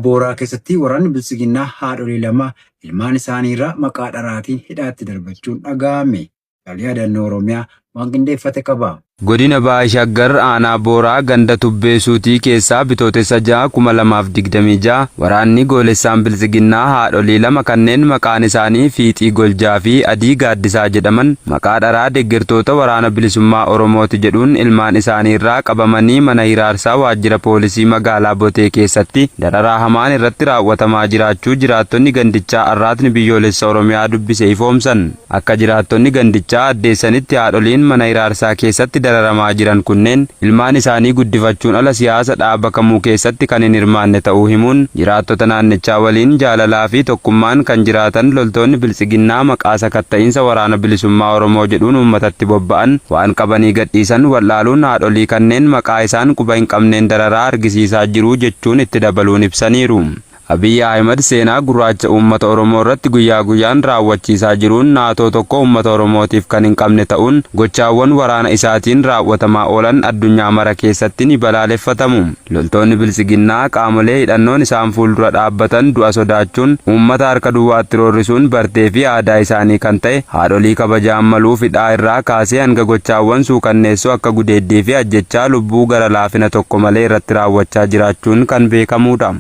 Booraa keessatti waraanni Bilisiginnaa haadholii lama ilmaan isaanii irraa maqaa dharaatiin hidhaatti darbachuun dhaga'ame. Yaalii yaadannoo Oromiyaa waan qindeeffate qaba. Godina Baashaggar aanaa Booraa ganda Tubbeesuutii keessaa bitootessa 2026 waraanni goolessaan Bilisiginnaa haadholii lama kanneen maqaan isaanii Fiixii Goljaa fi Adii Gaaddisaa jedhaman maqaa dharaa deeggartoota waraana bilisummaa Oromooti jedhuun ilmaan isaanii irraa qabamanii mana hiraarsaa waajjira poolisii magaalaa Botee keessatti dararaa hamaan irratti raawwatamaa jiraachuu jiraattonni gandichaa arraatni biyyoolessa Oromiyaa dubbise ifoomsan. Akka jiraattonni gandichaa addeessanitti haadholiin mana hiraarsaa keessatti dararamaa jiran kunneen ilmaan isaanii guddifachuun ala siyaasa dhaaba kamuu keessatti kan hin hirmaanne ta'uu himuun jiraattota naannichaa waliin jaalalaa fi tokkummaan kan jiraatan loltoonni Bilisiginnaa maqaa sakatta'iinsa waraana bilisummaa Oromoo jedhuun uummatatti bobba'an waan qabanii gadhiisan wallaaluun haadholii kanneen maqaa isaan quba hin qabneen dararaa argisiisaa jiru jechuun itti dabaluun ibsaniiru. Abiyyi Ahimad seenaa gurraacha uummata Oromoo irratti guyyaa guyyaan raawwachiisaa jiruun naatoo tokko uummata Oromootiif kan hin qabne ta'uun gochaawwan waraana isaatiin raawwatamaa oolan addunyaa mara keessatti ni balaaleffatamu. Loltoonni Bilisiginnaa qaamolee hidhannoon isaan fuuldura dhaabbatan du'a sodaachuun uummata harka duwwaatti roorrisuun bartee fi aadaa isaanii kan ta'e haadholii kabajaan maluuf hidhaa irraa kaasee hanga gochaawwan suukanneessoo akka gudeeddii fi ajjechaa lubbuu gara laafina tokko malee irratti raawwachaa jiraachuun kan beekamudha.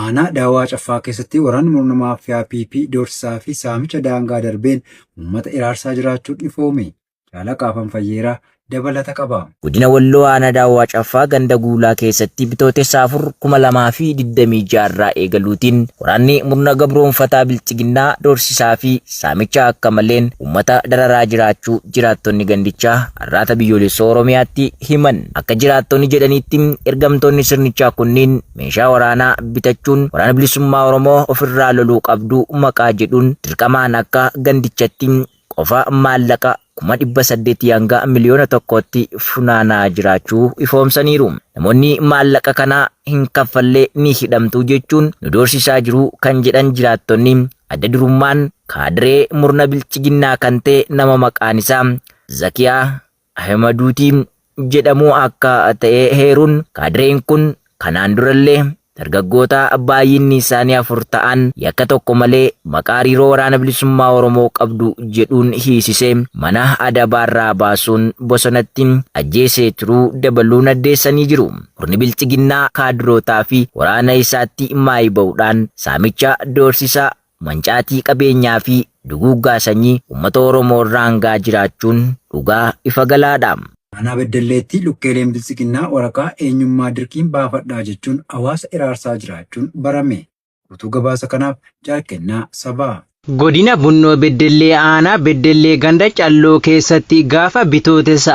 Aanaa Daawwaa Caffaa keessatti waraanni murna maafiyaa PP doorsisaa fi saamicha daangaa darbeen uummata iraarsaa jiraachuun ifoome. Jaalaqaafan Fayyeeraa dabalata qaba. Godina Walloo aanaa Daawwaa Caffaa ganda Guulaa keessatti bitootessa 4/2026 irraa eegaluutiin waraanni murna gabroonfataa Bilisiginnaa doorsisaa fi saamicha akka maleen uummata dararaa jiraachuu jiraattonni gandichaa arraata biyyoolessa Oromiyaatti himan. Akka jiraattonni jedhaniitti ergamtoonni sirnichaa kunniin meeshaa waraanaa bitachuun waraana bilisummaa Oromoo ofirraa loluu qabdu maqaa jedhuun dirqamaan akka gandichatti qofa maallaqa 800 hanga miliyoona tokkotti funaanaa jiraachuu ifoomsaniiru. Namoonni maallaqa kana hin kaffallee ni hidhamtu jechuun nu doorsisaa jiru kan jedhan jiraattonni adda durummaan kaadiree murna Bilisiginnaa kan ta'e nama maqaan isaa Zakiyaa Ahmaduutii jedhamu akka ta'e heeruun kaadireen kun kanaan durallee dargaggoota baay'inni isaanii 4 ta'an yakka tokko malee maqaa hariiroo waraana bilisummaa Oromoo qabdu jedhuun hiisisee mana adabaarraa baasuun bosonatti ajjeesee turuu dabaluun addeessanii jiru. Murni Bilisiginnaa kaadirootaa fi waraana isaatti maayii ba'uudhaan saamicha doorsisaa mancaatii qabeenyaa fi duguuggaa sanyii uummata Oromoo irraa hangaa jiraachuun dhugaa ifa galaadha. Aanaa Beddelleetti lukkeeleen Bilisiginnaa waraqaa eenyummaa dirqiin baafadhaa jechuun hawaasa iraarsaa jiraachuun barame. Guutuu gabaasa kanaaf Jaalkennaa Sabaa. Godina Bunnoo Beddellee aanaa Beddellee ganda Calloo keessatti gaafa bitootessa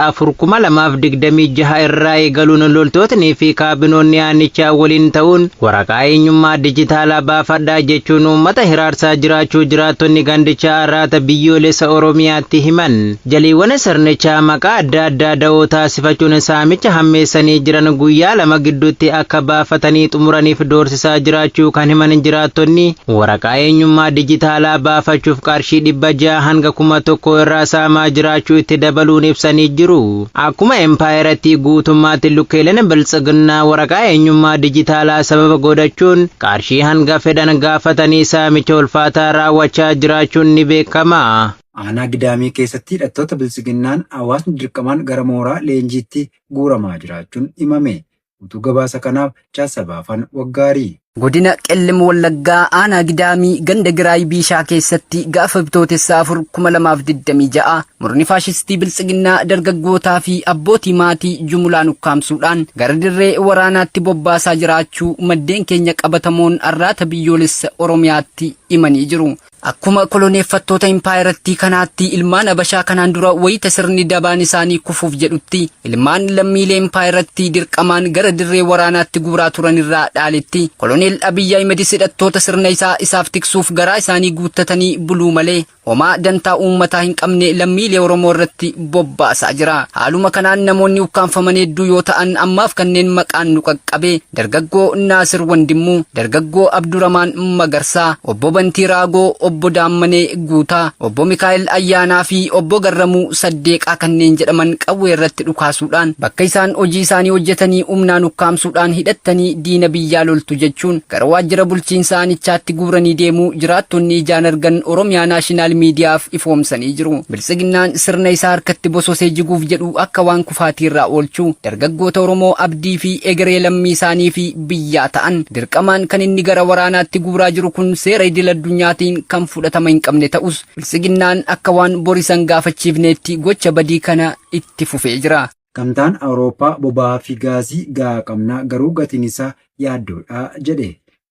4/2026 irraa eegaluun loltootni fi kaabinoonni aanichaa waliin ta'uun waraqaa eenyummaa dijitaalaa baafadhaa jechuun uummata hiraarsaa jiraachuu jiraattonni gandichaa arraata biyyoolessa Oromiyaatti himan. Jaliiwwan sirnichaa maqaa adda addaa da'oo taasifachuun saamicha hammeessanii jiran guyyaa 2 gidduutti akka baafatanii xumuraniif doorsisaa jiraachuu kan himan jiraattonni waraqaa eenyummaa dijitaalaa baafachuuf qarshii 600 hanga 1,000 irraa saamaa jiraachuu itti dabaluun ibsanii jiru. Akkuma empaayeratti guutummaatti lukkeeleen Bilisiginnaa waraqaa eenyummaa dijitaalaa sababa godhachuun qarshii hanga fedhan gaafatanii saamicha ulfaataa raawwachaa jiraachuun ni beekama. Aanaa Gidaamii keessatti hidhattoota Bilisiginnaan hawaasni dirqamaan gara mooraa leenjiitti guuramaa jiraachuun himame. Guutuu gabaasa kanaaf Jaasabaafan Waggaarii. Godina Qellem Wallaggaa aanaa Gidaamii ganda Giraay Biishaa keessatti gaafa bitootessa 4/2026 murni faashistii Bilisiginnaa dargaggootaa fi abbootii maatii jumulaan ukkaamsuudhaan gara dirree waraanaatti bobbaasaa jiraachuu maddeen keenya qabatamoon arraata biyyoolessa Oromiyaatti himanii jiru. Akkuma koloneeffattoota impaayeratti kanaatti ilmaan Habashaa kanaan dura wayita sirni dabaan isaanii kufuuf jedhutti ilmaan lammiilee impaayeratti dirqamaan gara dirree waraanaatti guuraa turan irraa dhaaletti koloneel Abiyyi Ahimad hidhattoota sirna isaa isaaf tiksuuf garaa isaanii guuttatanii buluu malee homaa dantaa uummataa hin qabne lammiilee Oromoo irratti bobbaasaa jira. Haaluma kanaan namoonni ukkaanfaman hedduu yoo ta'an ammaaf kanneen maqaan nu qaqqabe dargaggoo Naasir Wandimuu, dargaggoo Abduramaan Magarsaa, obbo Bantii Raagoo, obbo Daammanee Guutaa, obbo Mikaa'el Ayyaanaa fi obbo Garramuu Saddeeqaa kanneen jedhaman qawwee irratti dhukaasuudhaan bakka isaan hojii isaanii hojjetanii humnaan ukkaamsuudhaan hidhattanii diina biyyaa loltu jechuun gara waajjira bulchiinsa aanichaatti guuranii deemuu jiraattonni ijaan argan Oromiyaa Naashinaal Miidiyaaf ifoomsanii jiru. Biltsiginnaan sirna isaa harkatti bososee jiguuf jedhu akka waan kufaatiirraa oolchuu dargaggoota Oromoo abdii fi egeree lammii isaanii fi biyyaa ta'an dirqamaan kan inni gara waraanaatti guuraa jiru kun seera idil addunyaatiin kan fudhatama hin qabne ta'us Biltsiginnaan akka waan borisan gaafachiifneetti gocha badii kana itti fufee jira. Gamtaan Awurooppaa boba'aa fi gaazii gahaa qabna garuu gatiin isaa yaaddoodha jedhe.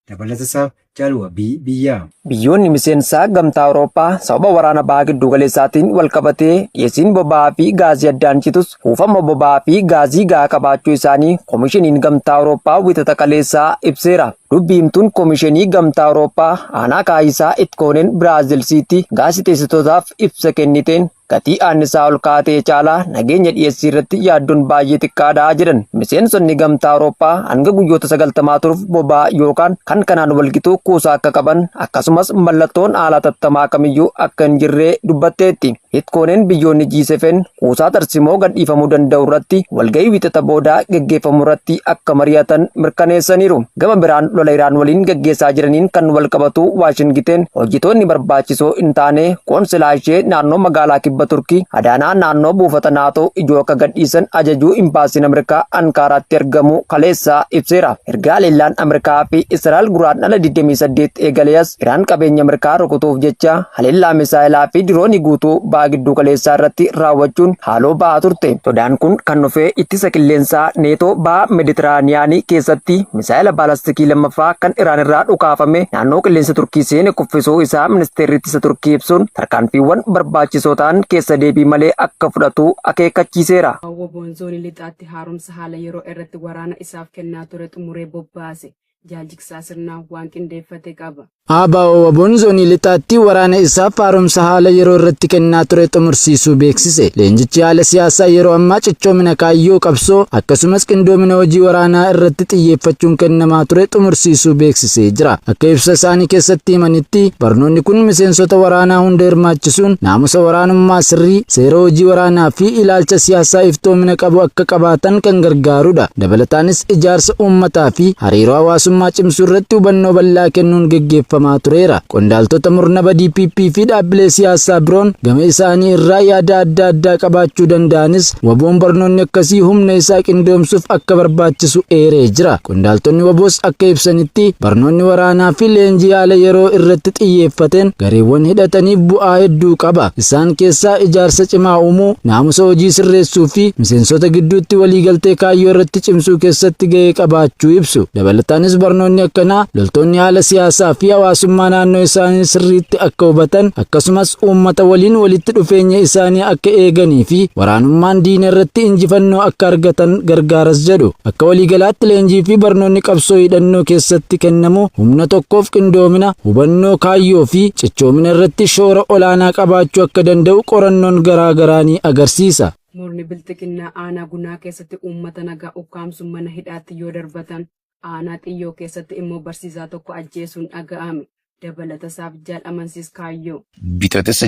Dabalatasaaf Jaalwabii biyyaa. Biyyoonni miseensaa gamtaa Awurooppaa sababa waraana bahaa giddu galeessaatiin wal qabatee dhiyeessiin boba'aa fi gaazii addaan citus kuufama boba'aa fi gaazii gahaa qabaachuu isaanii koomishiniin gamtaa Awurooppaa wixata kaleessaa ibseera. Dubbii himtuun koomishinii gamtaa Awurooppaa aanaa kaayisaa Itkooneen Biraazilsiitti gaaziteessitootaaf ibsa kenniteen gatii annisaa ol kaatee caalaa nageenya dhiyeessii irratti yaaddoon baay'ee xiqqaadhaa jedhan. Miseensonni gamtaa Awurooppaa hanga guyyoota 90 turuuf boba'aa yookaan kan kanaan walgituu kuusaa akka qaban akkasumas mallattoon haala tattamaa kamiyyuu akka hin jirree dubbatteetti. Itkooneen biyyoonni G7 kuusaa tarsimoo gadhiifamuu danda'u irratti walgahii wixata boodaa geggeeffamu irratti akka mari'atan mirkaneessaniiru. Gama biraan lola Iraan waliin geggeessaa jiraniin kan wal qabatu Waashingiteen hojjetoonni barbaachisoo hin taane koonsilaa ishee naannoo magaalaa kibba Turkii Adaanaa naannoo buufata naatoo ijoo akka gadhiisan ajajuu imbaasiin Ameerikaa Ankaaraatti argamu kaleessaa ibseera. Ergaa leellaan Ameerikaa fi Israa'el guraandhala 28 eegalees Iraan qabeenya Ameerikaa rukutuuf jecha haleellaa misaayilaa fi diroonii guutuu bahaa gidduu kaleessaa irratti raawwachuun haaloo bahaa turte. Sodaan kun kan dhufee ittisa qilleensaa neetoo bahaa Meditiraaniyaanii keessatti misaayila baalastikii lammaffaa kan Iraan irraa dhukaafame naannoo qilleensa Turkii seene kuffisuu isaa ministeerri ittisa Turkii ibsuun tarkaanfiiwwan barbaachisoo ta'an keessa deebii malee akka fudhatu akeekkachiiseera. Boonzoon lixaatti haaromsa haala yeroo irratti waraana isaaf kennaa ture xumuree bobbaase. Jaalchiksaa sirnaan waan qindeeffate qaba. ABO Boonzoon lixaatti waraana isaaf haaromsa haala yeroo irratti kennaa ture xumursiisuu beeksise. Leenjichi haala siyaasaa yeroo ammaa cichoomina kaayyoo qabsoo akkasumas qindoomina hojii waraanaa irratti xiyyeeffachuun kennamaa ture xumursiisuu beeksisee jira. Akka ibsa isaanii keessatti himanitti barnoonni kun miseensota waraanaa hunda hirmaachisuun naamusa waraanummaa sirrii, seera hojii waraanaa fi ilaalcha siyaasaa iftoomina qabu akka qabaatan kan gargaarudha. Dabalataanis ijaarsa uummataa fi hariiroo hawaasummaa cimsuu irratti hubannoo bal'aa kennuun geggeeffamaa tureera. Qondaaltota murna badii PP fi dhaabbilee siyaasaa biroon gama isaanii irraa yaada adda addaa qabaachuu danda'anis waboon barnoonni akkasii humna isaa qindoomsuuf akka barbaachisu eeree jira. Qondaaltonni waboos akka ibsanitti barnoonni waraanaa fi leenjii haala yeroo irratti xiyyeeffateen gareewwan hidhataniif bu'aa hedduu qaba. Isaan keessaa ijaarsa cimaa uumuu, naamusa hojii sirreessuu fi miseensota gidduutti waliigaltee kaayyoo irratti cimsuu keessatti gahee qabaachuu ibsu. Dabalataanis barnoonni akkanaa loltoonni haala siyaasaa fi hawaasummaa naannoo isaanii sirriitti akka hubatan akkasumas uummata waliin walitti dhufeenya isaanii akka eeganii fi waraanummaan diina irratti injifannoo akka argatan gargaaras jedhu. Akka waliigalaatti leenjii fi barnoonni qabsoo hidhannoo keessatti kennamu humna tokkoof qindoomina, hubannoo kaayyoo fi cichoomina irratti shoora olaanaa qabaachuu akka danda'u qorannoon garaa garaa ni agarsiisa. Murni bilxiqinnaa aanaa gunaa keessatti uummata nagaa ukkaamsu mana hidhaatti yoo darbatan aanaa xiyyoo keessatti immoo barsiisaa tokko ajjeesuun dhaga'ame. Dabalatasaaf jaal amansiis kaayyoo. Bitootessa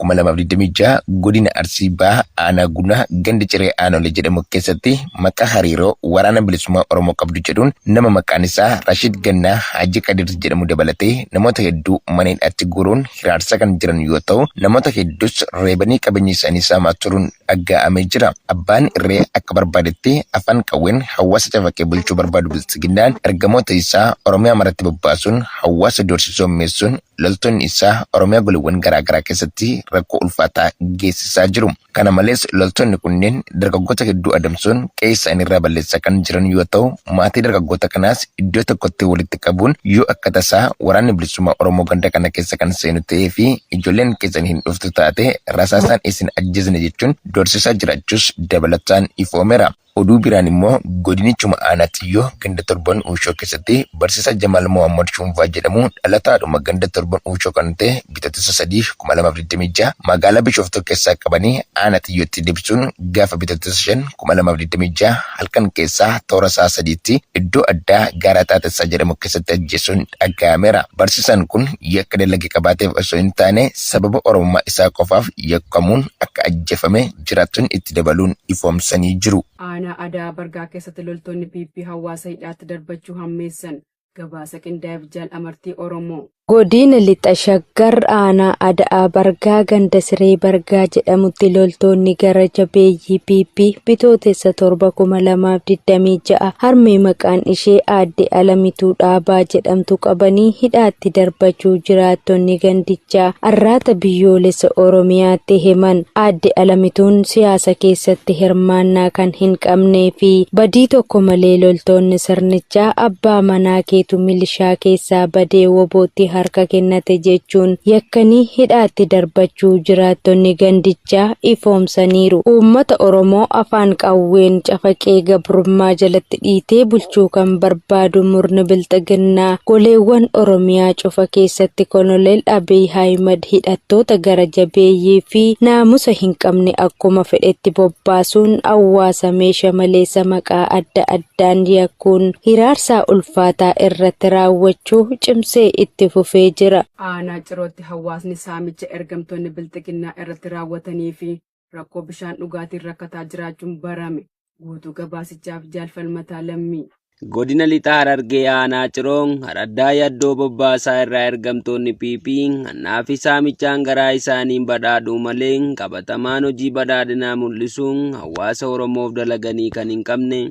2026 godina Arsii Bahaa aanaa gunaa ganda ciree aanolee jedhamu keessatti maqaa hariiroo waraana bilisummaa Oromoo qabdu jedhuun nama maqaan isaa Rashid Gannaa Haji Qadir jedhamu dabalatee namoota hedduu mana hidhaatti guuruun hiraarsa kan jiran yoo ta'u namoota hedduus reebanii qabeenya isaanii saamaa turuun dhaga'amee jira. Abbaan irree akka barbaadetti afaan qawween hawaasa cafaqee bulchuu barbaadu biltsiginnaan ergamoota isaa Oromiyaa maratti bobbaasuun hawaasa doorsisuu meessuun loltoonni isaa Oromiyaa goliiwwan garaagaraa keessatti rakkoo ulfaataa geessisaa jiru. Kana malees loltoonni kunneen dargaggoota hedduu adamsuun qe'ee isaanii irraa balleessaa kan jiran yoo ta'u maatii dargaggoota kanaas iddoo tokkotti walitti qabuun yoo akka tasaa waraanni bilisummaa Oromoo ganda kana keessa kan seenu ta'ee fi ijoolleen keessan hin dhuftu taate rasaasaan isin ajjeesne jechuun doorsisaa jiraachuus dabalataan ifoomeera. Oduu biraan immoo godinichuma aanaa xiyyoo ganda torban uushoo keessatti barsiisaa Jamaal Mohammad Shumfaa jedhamu dhalataadhuma ganda torban uushoo kan ta'e bitootessa 3/2026 magaalaa Bishooftoo keessaa qabanii aanaa xiyyootti deebisuun gaafa bitootessa 5/2026 halkan keessaa toora sa'a 3tti iddoo addaa gaaraa Xaaxessaa jedhamu keessatti ajjeesuun dhaga'ameera. Barsiisaan kun yakka dalagee qabaateef osoo hin taane sababa oromummaa isaa qofaaf yakkamuun akka ajjeefame jiraattonni itti dabaluun ifoomsanii jiru. Aanaa Adaa Bargaa keessatti loltoonni PP hawaasa hidhaatti darbachuu hammeessan. Gabaasa qindaa'eef Jaal Amartii Oromoo. Godina lixa shaggar aanaa Adaa Bargaa ganda Siree Bargaa jedhamutti loltoonni gara jabeeyyii PP bitootessa 7/2026 harmee maqaan ishee aadde Alamituu Dhaabaa jedhamtu qabanii hidhaatti darbachuu jiraattonni gandichaa arraata biyyoolessa Oromiyaatti himan. Aadde Alamituun siyaasa keessatti hirmaannaa kan hin qabnee fi badii tokko malee loltoonni sirnichaa abbaa manaa keetu milishaa keessaa badee wobootti harka kennate jechuun yakkanii hidhaatti darbachuu jiraattonni gandichaa ifoomsaniiru. Uummata Oromoo afaan qawween cafaqee gabrummaa jalatti dhiitee bulchuu kan barbaadu murni bilxiginnaa goleewwan Oromiyaa cufa keessatti Koloneel Abiy Ahmed hidhattoota gara jabeeyyii fi naamusa hin qabne akkuma fedhetti bobbaasuun hawaasa meeshaa maleessa maqaa adda addaan yakkuun hiraarsaa ulfaataa irratti raawwachuu cimsee itti fufee jira. Aanaa Cirootti hawaasni saamicha ergamtoonni bilxiginnaa irratti raawwatanii fi rakkoo bishaan dhugaatiin rakkataa jiraachuun barame. Guutuu gabaasichaaf Jaalfalmataa Lammii. Godina lixaa Harargee aanaa Ciroon haraddaa yaddoo bobbaasaa irraa ergamtoonni PP hannaa fi saamichaan garaa isaaniin badhaadhuu malee qabatamaan hojii badhaadhinaa mul'isuun hawaasa Oromoof dalaganii kan hin qabne.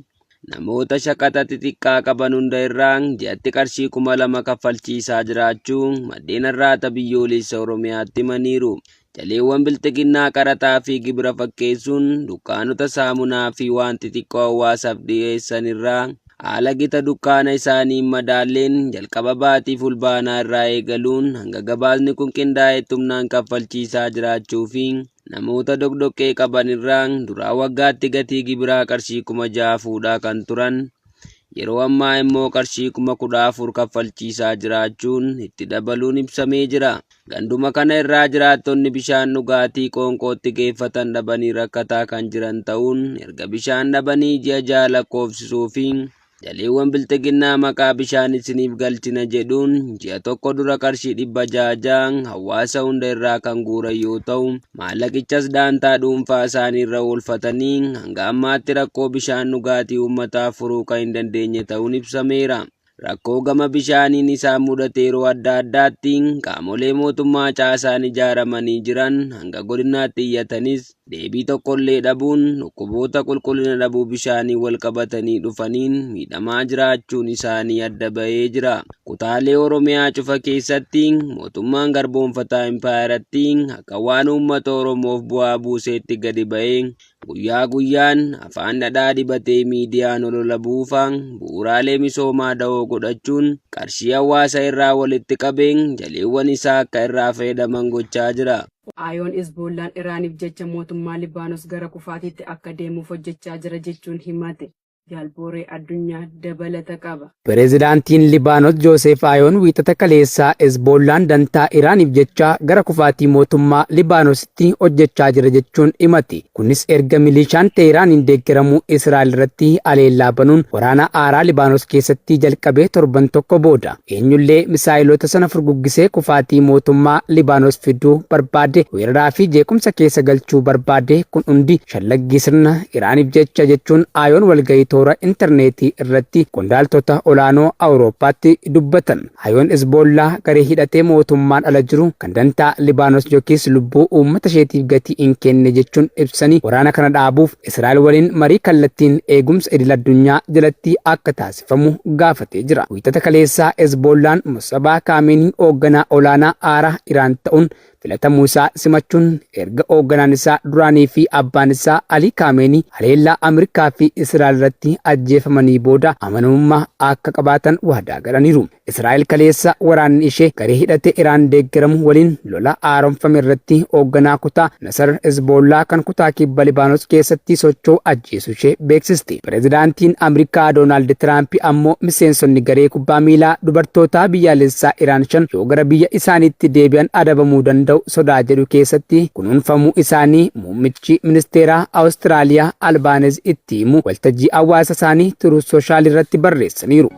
Namoota shaqaxa xixiqqaa qaban hunda irraa ji'atti qarshii 2,000 kaffalchiisaa jiraachuu maddeen arraata biyyoolessa Oromiyaatti himaniiru. Jaleewwan bilxiginnaa qaraxaa fi gibira fakkeessuun dukkaanota saamunaa fi waan xixiqqoo hawaasaaf dhiyeessan irraa haala gita dukkaana isaanii madaalleen jalqaba baatii fulbaanaa irraa eegaluun hanga gabaasni kun qindaa'ee humnaan kaffalchiisaa jiraachuu fi namoota dogdoqqee qaban irraa duraa waggaatti gatii gibiraa qarshii 6,000 fuudhaa kan turan yeroo ammaa immoo qarshii 14,000 kaffalchiisaa jiraachuun itti dabaluun ibsamee jira. Ganduma kana irraa jiraattonni bishaan dhugaatii qoonqootti geeffatan dhabanii rakkataa kan jiran ta'uun erga bishaan dhabanii ji'a 6 lakkoofsisuu fi jaleewwan bilxiginnaa maqaa bishaan isiniif galchina jedhuun ji'a tokko dura qarshii 600 hawaasa hunda irraa kan guuran yoo ta'u maallaqichas daantaa dhuunfaa isaanii irra oolfatanii hanga ammaatti rakkoo bishaan dhugaatii uummataa furuu kan hin dandeenye ta'uun ibsameera. Rakkoo gama bishaaniin isaan mudate yeroo adda addaatti qaamolee mootummaa caasaan ijaaramanii jiran hanga godinaatti iyyatanis deebii tokkollee dhabuun dhukkuboota qulqullina dhabuu bishaanii wal qabatanii dhufaniin miidhamaa jiraachuun isaanii adda bahee jira. Kutaalee Oromiyaa cufa keessatti mootummaan garboonfataa impaayaratti akka waan uummata Oromoof bu'aa buuseetti gadi bahee guyyaa guyyaan afaan dhadhaa dibatee miidiyaan olola buufaa bu'uuraalee misoomaa da'oo godhachuun qarshii hawaasa irraa walitti qabeen jaleewwan isaa akka irraa fayyadaman gochaa jira. Ayoon Hizboollaan Iraaniif jecha mootummaa Libaanos gara kufaatiitti akka deemuuf hojjechaa jira jechuun himate. Jaalbooree addunyaa dabalata qaba. Pireezidaantiin Libaanos Joosef Ayoon wiixata kaleessaa Hizboollaan dantaa Iraaniif jecha gara kufaatii mootummaa Libaanositti hojjechaa jira jechuun himate. Kunis erga milishaan Teeraaniin deeggaramu Israa'el irratti aleellaa banuun waraana aaraa Libaanos keessatti jalqabee torban tokko booda eenyullee misaayilota sana furguggisee kufaatii mootummaa Libaanos fiduu barbaade weeraraa fi jeequmsa keessa galchuu barbaade kun hundi shallaggii sirna Iraaniif jecha jechuun Ayoon walgahii toora intarneetii irratti qondaaltota olaanoo Awurooppaatti dubbatan. Ayoon Hizboollaa garee hidhatee mootummaan ala jiru kan dantaa Libaanos yookiis lubbuu uummata isheetiif gatii hin kenne jechuun ibsanii waraana kana dhaabuuf Israa'el waliin marii kallattiin eegumsa idil addunyaa jalatti akka taasifamu gaafatee jira. Wiixata kaleessaa Hizboollaan Musabaa Kaameenii hoogganaa olaanaa aaraa Iraan ta'uun filatamuu isaa simachuun erga hoogganaan isaa duraanii fi abbaan isaa Alii Kaameenii haleellaa Ameerikaa fi Israa'el irratti ajjeefamanii booda amanamummaa akka qabaatan waadaa galaniiru. Israa'el kaleessa waraanni ishee garee hidhate Iraan deeggaramu waliin lola haaromfame irratti hoogganaa kutaa Nasar Hezbollaa kan kutaa kibba Libaanos keessatti socho'u ajjeesuu ishee beeksisti. Pireezidaantiin Ameerikaa Doonaald Tiraamp ammoo miseensonni garee kubbaa miilaa dubartootaa biyyaalessaa Iraan 5 yoo gara biyya isaaniitti deebi'an adabamuu danda'u sodaa jedhu keessatti kunuunfamuu isaanii muummichi ministeeraa Awustiraaliyaa Albaaneez itti himu waltajjii hawaasa isaanii Truth Social irratti barreessaniiru.